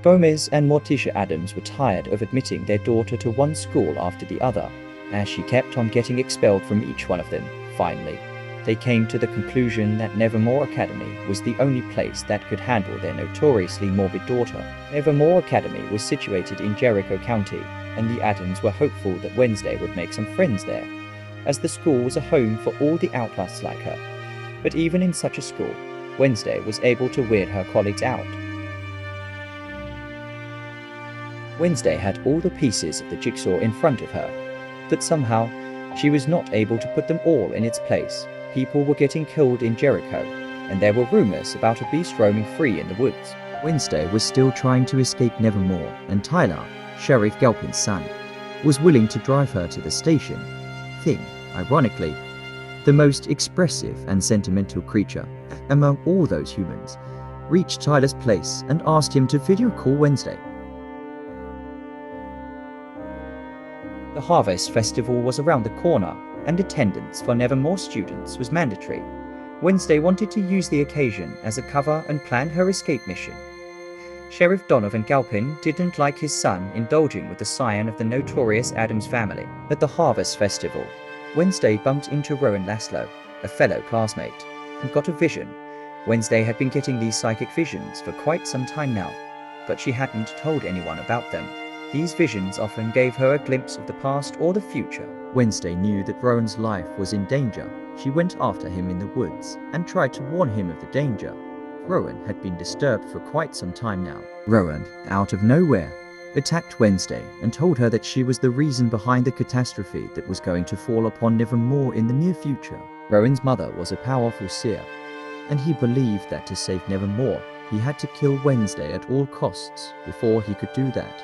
Gomez and Morticia Addams were tired of admitting their daughter to one school after the other, as she kept on getting expelled from each one of them. Finally, they came to the conclusion that Nevermore Academy was the only place that could handle their notoriously morbid daughter. Nevermore Academy was situated in Jericho County, and the Addams were hopeful that Wednesday would make some friends there, as the school was a home for all the outcasts like her. But even in such a school, Wednesday was able to weird her colleagues out. Wednesday had all the pieces of the jigsaw in front of her, but somehow she was not able to put them all in its place. People were getting killed in Jericho, and there were rumors about a beast roaming free in the woods. Wednesday was still trying to escape Nevermore, and Tyler, Sheriff Galpin's son, was willing to drive her to the station. Thing, ironically, the most expressive and sentimental creature among all those humans, reached Tyler's place and asked him to video call Wednesday. The Harvest Festival was around the corner, and attendance for Nevermore students was mandatory. Wednesday wanted to use the occasion as a cover and planned her escape mission. Sheriff Donovan Galpin didn't like his son indulging with the scion of the notorious Addams family. At the Harvest Festival, Wednesday bumped into Rowan Laszlo, a fellow classmate, and got a vision. Wednesday had been getting these psychic visions for quite some time now, but she hadn't told anyone about them. These visions often gave her a glimpse of the past or the future. Wednesday knew that Rowan's life was in danger. She went after him in the woods and tried to warn him of the danger. Rowan had been disturbed for quite some time now. Rowan, out of nowhere, attacked Wednesday and told her that she was the reason behind the catastrophe that was going to fall upon Nevermore in the near future. Rowan's mother was a powerful seer, and he believed that to save Nevermore, he had to kill Wednesday at all costs. Before he could do that,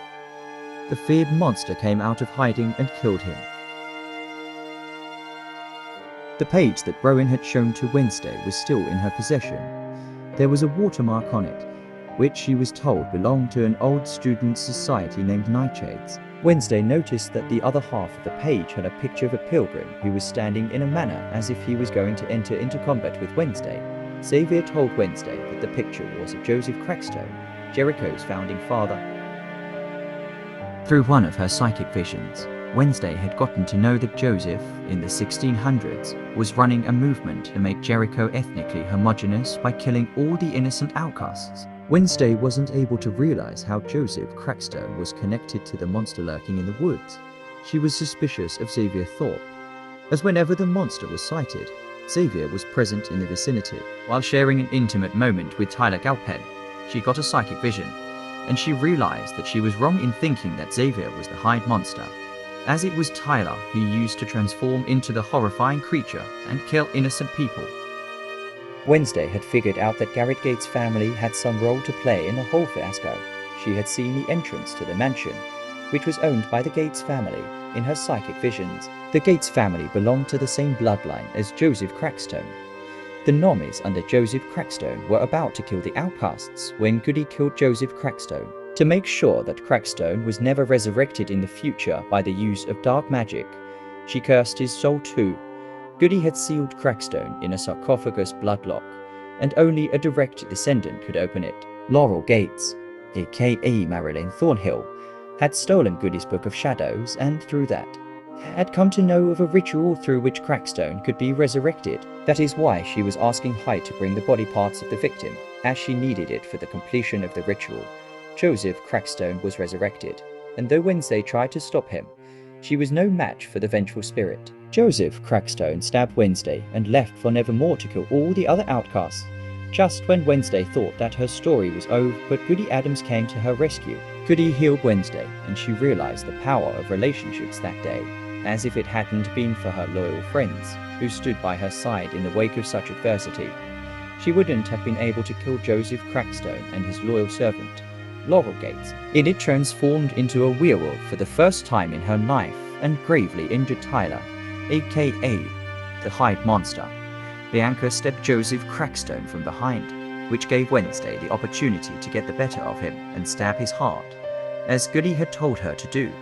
the feared monster came out of hiding and killed him. The page that Rowan had shown to Wednesday was still in her possession. There was a watermark on it, which she was told belonged to an old student society named Nightshades. Wednesday noticed that the other half of the page had a picture of a pilgrim who was standing in a manner as if he was going to enter into combat with Wednesday. Xavier told Wednesday that the picture was of Joseph Crackstone, Jericho's founding father. Through one of her psychic visions, Wednesday had gotten to know that Joseph, in the 1600s, was running a movement to make Jericho ethnically homogeneous by killing all the innocent outcasts. Wednesday wasn't able to realize how Joseph Crackstone was connected to the monster lurking in the woods. She was suspicious of Xavier Thorpe, as whenever the monster was sighted, Xavier was present in the vicinity. While sharing an intimate moment with Tyler Galpin, she got a psychic vision, and she realized that she was wrong in thinking that Xavier was the Hyde monster, as it was Tyler who used to transform into the horrifying creature and kill innocent people. Wednesday had figured out that Garrett Gates' family had some role to play in the whole fiasco. She had seen the entrance to the mansion, which was owned by the Gates family, in her psychic visions. The Gates family belonged to the same bloodline as Joseph Crackstone. The Normies under Joseph Crackstone were about to kill the outcasts when Goody killed Joseph Crackstone. To make sure that Crackstone was never resurrected in the future by the use of dark magic, she cursed his soul too. Goody had sealed Crackstone in a sarcophagus bloodlock, and only a direct descendant could open it. Laurel Gates, aka Marilyn Thornhill, had stolen Goody's Book of Shadows and through that, had come to know of a ritual through which Crackstone could be resurrected. That is why she was asking Hyde to bring the body parts of the victim, as she needed it for the completion of the ritual. Joseph Crackstone was resurrected, and though Wednesday tried to stop him, she was no match for the vengeful spirit. Joseph Crackstone stabbed Wednesday and left for Nevermore to kill all the other outcasts. Just when Wednesday thought that her story was over, but Goody Addams came to her rescue. Goody healed Wednesday, and she realized the power of relationships that day, as if it hadn't been for her loyal friends, who stood by her side in the wake of such adversity, she wouldn't have been able to kill Joseph Crackstone and his loyal servant, Laurel Gates. It transformed into a werewolf for the first time in her life and gravely injured Tyler, aka the Hyde monster. Bianca stepped Joseph Crackstone from behind, which gave Wednesday the opportunity to get the better of him and stab his heart, as Goody had told her to do.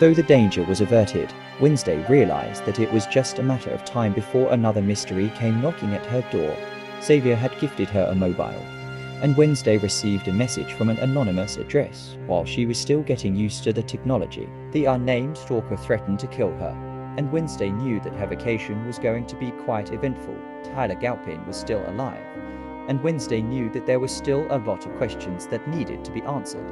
Though the danger was averted, Wednesday realized that it was just a matter of time before another mystery came knocking at her door. Xavier had gifted her a mobile, and Wednesday received a message from an anonymous address. While she was still getting used to the technology, the unnamed stalker threatened to kill her, and Wednesday knew that her vacation was going to be quite eventful. Tyler Galpin was still alive, and Wednesday knew that there were still a lot of questions that needed to be answered.